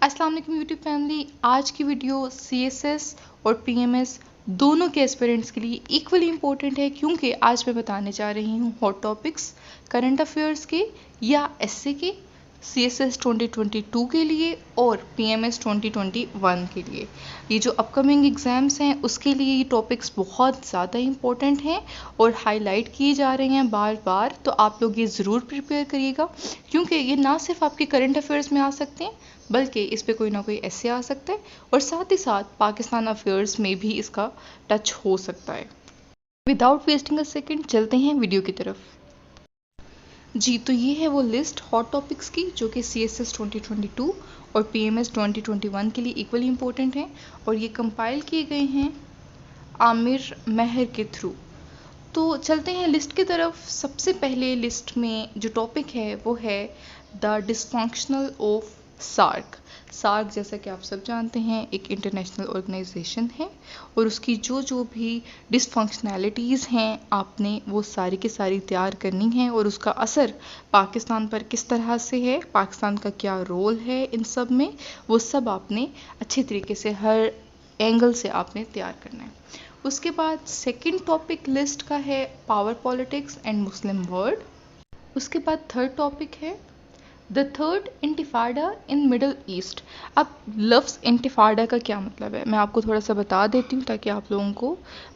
अस्सलाम वालेकुम YouTube family. आज की वीडियो CSS और PMS दोनों के एस्पिरेंट्स के लिए इक्वली इम्पोर्टेंट है, क्योंकि आज मैं बताने जा रही हूँ हॉट टॉपिक्स करंट अफेयर्स के या एसए के, CSS 2022 के लिए और PMS 2021 के लिए। ये जो अपकमिंग एग्ज़ाम्स हैं उसके लिए ये टॉपिक्स बहुत ज़्यादा इम्पोर्टेंट हैं और हाईलाइट किए जा रहे हैं बार बार। तो आप लोग ये ज़रूर प्रिपेयर करिएगा, क्योंकि ये ना सिर्फ आपके करंट अफेयर्स में आ सकते हैं बल्कि इस पे कोई ना कोई ऐसे आ सकता है और साथ ही साथ पाकिस्तान अफेयर्स में भी इसका टच हो सकता है। विदाउट वेस्टिंग अ सेकेंड चलते हैं वीडियो की तरफ। जी, तो ये है वो लिस्ट हॉट टॉपिक्स की जो कि CSS 2022 और PMS 2021 के लिए इक्वली इम्पोर्टेंट हैं और ये कंपाइल किए गए हैं आमिर महर के थ्रू। तो चलते हैं लिस्ट की तरफ। सबसे पहले लिस्ट में जो टॉपिक है वो है the dysfunctional of SAARC. SAARC जैसा कि आप सब जानते हैं एक इंटरनेशनल ऑर्गेनाइजेशन है और उसकी जो भी डिसफंक्शनैलिटीज़ हैं आपने वो सारी की सारी तैयार करनी है और उसका असर पाकिस्तान पर किस तरह से है, पाकिस्तान का क्या रोल है इन सब में, वो सब आपने अच्छे तरीके से हर एंगल से आपने तैयार करना है। उसके बाद सेकंड टॉपिक लिस्ट का है power politics and Muslim world. उसके बाद थर्ड टॉपिक है the third intifada in Middle East. अब लफ्ज़ इंटिफाडा का क्या मतलब है मैं आपको थोड़ा सा बता देती हूँ ताकि आप लोगों को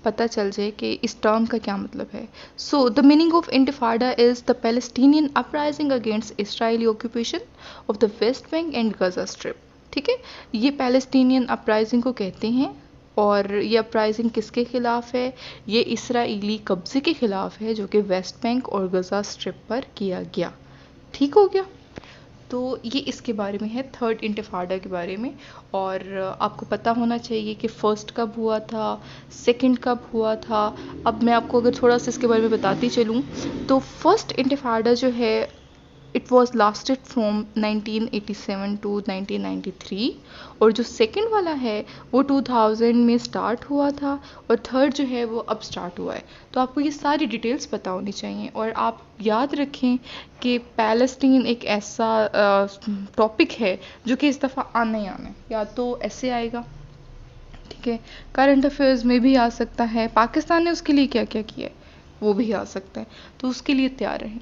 पता चल जाए कि इस टर्म का क्या मतलब है। So the meaning of intifada is the Palestinian uprising against Israeli occupation of the West Bank and Gaza Strip. ठीक है, ये पैलेस्टीनियन अपराइजिंग को कहते हैं और ये अपराइजिंग किसके ख़िलाफ़ है? ये इसराइली कब्ज़े के ख़िलाफ़ है जो कि वेस्ट बैंक और गजा स्ट्रिप पर किया गया। ठीक हो गया। तो ये इसके बारे में है, थर्ड इंटिफाडा के बारे में। और आपको पता होना चाहिए कि फ़र्स्ट कब हुआ था, सेकंड कब हुआ था। अब मैं आपको अगर थोड़ा सा इसके बारे में बताती चलूँ तो फर्स्ट इंटिफाडा जो है it was lasted from 1987 to 1993 और जो सेकंड वाला है वो 2000 में स्टार्ट हुआ था और थर्ड जो है वो अब स्टार्ट हुआ है। तो आपको ये सारी डिटेल्स पता होनी चाहिए और आप याद रखें कि पैलेस्टीन एक ऐसा टॉपिक है जो कि इस दफ़ा आना ही आना है, या तो ऐसे आएगा, ठीक है, करंट अफेयर्स में भी आ सकता है, पाकिस्तान ने उसके लिए क्या क्या किया है वो भी आ सकता है, तो उसके लिए तैयार रहें।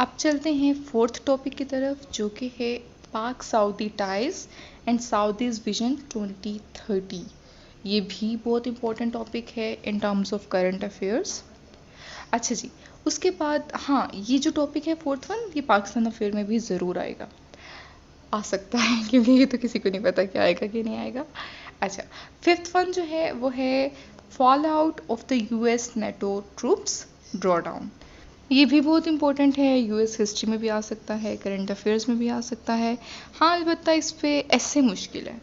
अब चलते हैं फोर्थ टॉपिक की तरफ जो कि है पाक सऊदी टाइज एंड साउदीज विजन 2030। ये भी बहुत इंपॉर्टेंट टॉपिक है in terms of current affairs. अच्छा जी, उसके बाद हाँ, ये जो टॉपिक है फोर्थ वन ये पाकिस्तान अफेयर में भी ज़रूर आएगा, आ सकता है क्योंकि ये तो किसी को नहीं पता कि आएगा कि नहीं आएगा। अच्छा, फिफ्थ वन जो है वो है fall out of the US NATO troops draw down. ये भी बहुत इंपॉर्टेंट है, US हिस्ट्री में भी आ सकता है, करंट अफेयर्स में भी आ सकता है। हाँ, अलबत्ता इस पे ऐसे मुश्किल है।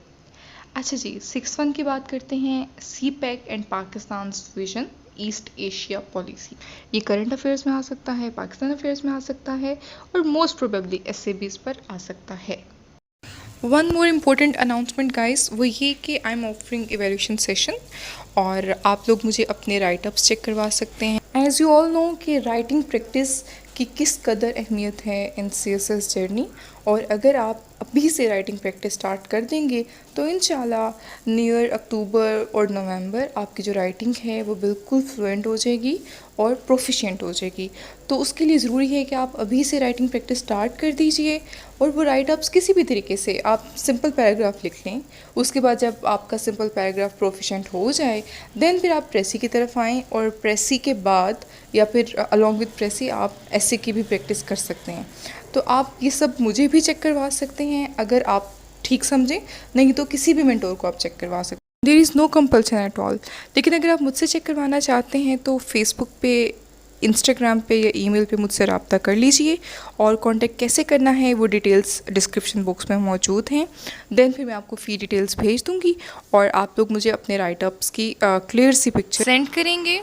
अच्छा जी, सिक्स वन की बात करते हैं, CPEC and Pakistan vision east Asia policy. ये करंट अफेयर्स में आ सकता है, पाकिस्तान अफेयर्स में आ सकता है और मोस्ट प्रोबेबली ऐसे भी इस पर आ सकता है। One more important announcement guys, वो ये कि I am offering evaluation session और आप लोग मुझे अपने राइटअप्स चेक करवा सकते हैं। एज़ यू ऑल नो कि राइटिंग प्रैक्टिस की किस कदर अहमियत है इन CSS जर्नी, और अगर आप अभी से राइटिंग प्रैक्टिस स्टार्ट कर देंगे तो इंशाल्लाह नियर अक्टूबर और नवंबर आपकी जो राइटिंग है वो बिल्कुल फ्लुएंट हो जाएगी और प्रोफिशिएंट हो जाएगी। तो उसके लिए ज़रूरी है कि आप अभी से राइटिंग प्रैक्टिस स्टार्ट कर दीजिए और वो राइटअप्स किसी भी तरीके से आप सिंपल पैराग्राफ लिख लें। उसके बाद जब आपका सिंपल पैराग्राफ प्रोफिशिएंट हो जाए देन फिर आप प्रेसी की तरफ आएँ और प्रेसी के बाद या फिर अलॉन्ग विद प्रेसी आप ऐसे की भी प्रैक्टिस कर सकते हैं। तो आप ये सब मुझे भी चेक करवा सकते हैं अगर आप ठीक समझें, नहीं तो किसी भी मेंटोर को आप चेक करवा सकते हैं। There is no compulsion at all. लेकिन अगर आप मुझसे चेक करवाना चाहते हैं तो फेसबुक पे, इंस्टाग्राम पे या ईमेल पे मुझसे रब्ता कर लीजिए और कांटेक्ट कैसे करना है वो डिटेल्स डिस्क्रिप्शन बॉक्स में मौजूद हैं। देन फिर मैं आपको फ़ी डिटेल्स भेज दूँगी और आप लोग मुझे अपने राइटअप्स की क्लियर सी पिक्चर सेंड करेंगे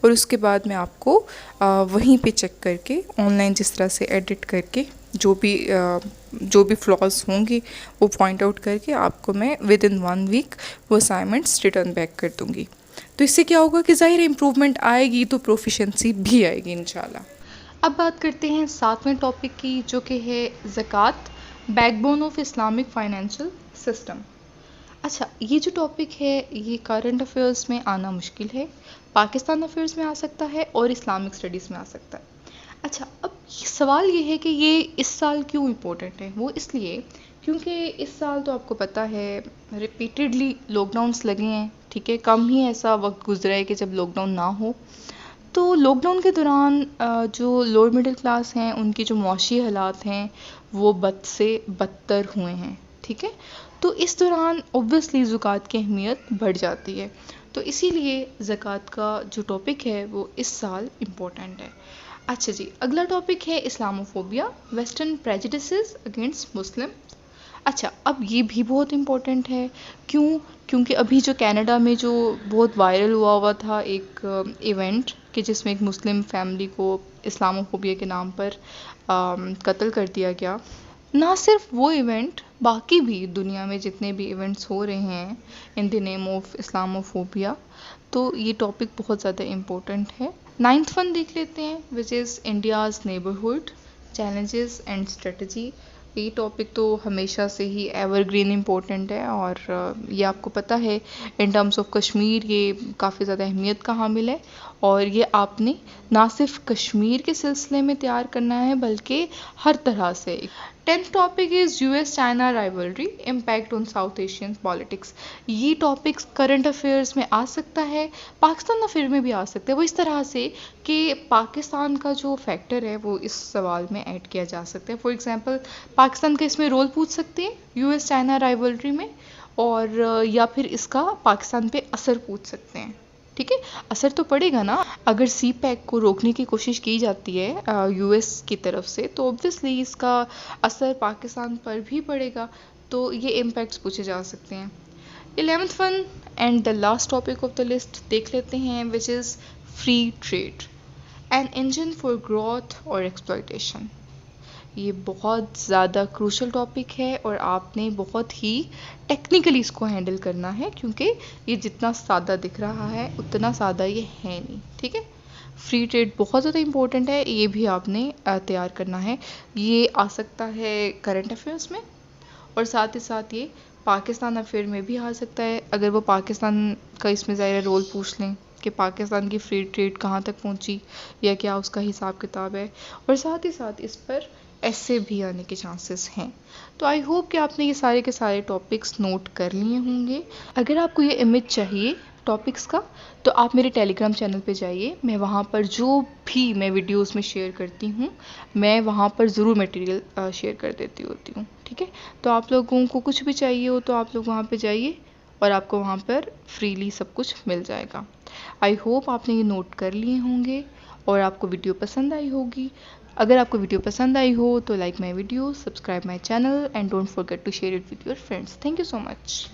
और उसके बाद मैं आपको वहीं पे चेक करके ऑनलाइन जिस तरह से एडिट करके जो भी फ्लॉज होंगे वो पॉइंट आउट करके आपको मैं विद इन 1 वीक वो असाइनमेंट्स रिटर्न बैक कर दूँगी। तो इससे क्या होगा कि ज़ाहिर इम्प्रूवमेंट आएगी तो प्रोफिशिएंसी भी आएगी इंशाल्लाह। अब बात करते हैं सातवें टॉपिक की जो कि है zakat backbone of Islamic financial system. अच्छा, ये जो टॉपिक है ये करंट अफेयर्स में आना मुश्किल है, पाकिस्तान अफेयर्स में आ सकता है और इस्लामिक स्टडीज़ में आ सकता है। अच्छा, अब सवाल ये है कि ये इस साल क्यों इम्पोर्टेंट है। वो इसलिए क्योंकि इस साल तो आपको पता है रिपीटेडली लॉकडाउन्स लगे हैं, ठीक है, कम ही ऐसा वक्त गुजरा है कि जब लॉकडाउन ना हो। तो लॉकडाउन के दौरान जो लोअर मिडिल क्लास हैं उनकी जो मुआशी हालात हैं वो बद से बदतर हुए हैं, ठीक है। तो इस दौरान ऑब्वियसली ज़कात की अहमियत बढ़ जाती है, तो इसीलिए ज़कात का जो टॉपिक है वो इस साल इम्पोर्टेंट है। अच्छा जी, अगला टॉपिक है इस्लामोफोबिया, वेस्टर्न प्रेजुडिसेस अगेंस्ट मुस्लिम। अच्छा, अब ये भी बहुत इम्पोर्टेंट है। क्यों? क्योंकि अभी जो कनाडा में जो बहुत वायरल हुआ था एक इवेंट कि जिसमें एक मुस्लिम फैमिली को इस्लामोफोबिया के नाम पर कत्ल कर दिया गया। ना सिर्फ वो इवेंट, बाकी भी दुनिया में जितने भी इवेंट्स हो रहे हैं in the name of Islamophobia, तो ये टॉपिक बहुत ज़्यादा इम्पोर्टेंट है। 9th वन देख लेते हैं, which is India's neighbourhood challenges and strategy. ये टॉपिक तो हमेशा से ही एवरग्रीन इम्पोर्टेंट है और ये आपको पता है इन टर्म्स ऑफ कश्मीर ये काफ़ी ज़्यादा अहमियत का हामिल है और ये आपने ना सिर्फ कश्मीर के सिलसिले में तैयार करना है बल्कि हर तरह से। 10th topic is US China rivalry impact on south Asian politics. ये टॉपिक्स करंट अफेयर्स में आ सकता है, पाकिस्तान अफेयर में भी आ सकता है। वो इस तरह से कि पाकिस्तान का जो फैक्टर है वो इस सवाल में ऐड किया जा सकता है। फॉर एग्जांपल पाकिस्तान का इसमें रोल पूछ सकते हैं यूएस चाइना राइवलरी में, और या फिर इसका पाकिस्तान पे असर पूछ सकते हैं, ठीक है। असर तो पड़ेगा ना, अगर सी पैक को रोकने की कोशिश की जाती है यूएस की तरफ से तो ऑब्वियसली इसका असर पाकिस्तान पर भी पड़ेगा, तो ये इम्पैक्ट्स पूछे जा सकते हैं। 11th one and the last topic of the list देख लेते हैं, which is free trade an engine for growth और एक्सप्लॉयटेशन। ये बहुत ज़्यादा क्रूशल टॉपिक है और आपने बहुत ही टेक्निकली इसको हैंडल करना है, क्योंकि ये जितना सादा दिख रहा है उतना सादा ये है नहीं, ठीक है। फ्री ट्रेड बहुत ज़्यादा इम्पोर्टेंट है, ये भी आपने तैयार करना है। ये आ सकता है करंट अफेयर्स में और साथ ही साथ ये पाकिस्तान अफेयर में भी आ सकता है, अगर वो पाकिस्तान का इसमें ज़ाहिर रोल पूछ लें कि पाकिस्तान की फ्री ट्रेड कहाँ तक पहुँची या क्या उसका हिसाब किताब है, और साथ ही साथ इस पर ऐसे भी आने के चांसेस हैं। तो आई होप कि आपने ये सारे के सारे टॉपिक्स नोट कर लिए होंगे। अगर आपको ये इमेज चाहिए टॉपिक्स का तो आप मेरे टेलीग्राम चैनल पे जाइए, मैं वहाँ पर जो भी मैं वीडियोस में शेयर करती हूँ मैं वहाँ पर ज़रूर मटेरियल शेयर कर देती होती हूँ, ठीक है। तो आप लोगों को कुछ भी चाहिए हो तो आप लोग वहाँ पे जाइए और आपको वहाँ पर फ्रीली सब कुछ मिल जाएगा। आई होप आपने ये नोट कर लिए होंगे और आपको वीडियो पसंद आई होगी। अगर आपको वीडियो पसंद आई हो तो like my video, subscribe my channel and don't forget to share it with your friends. Thank you so much.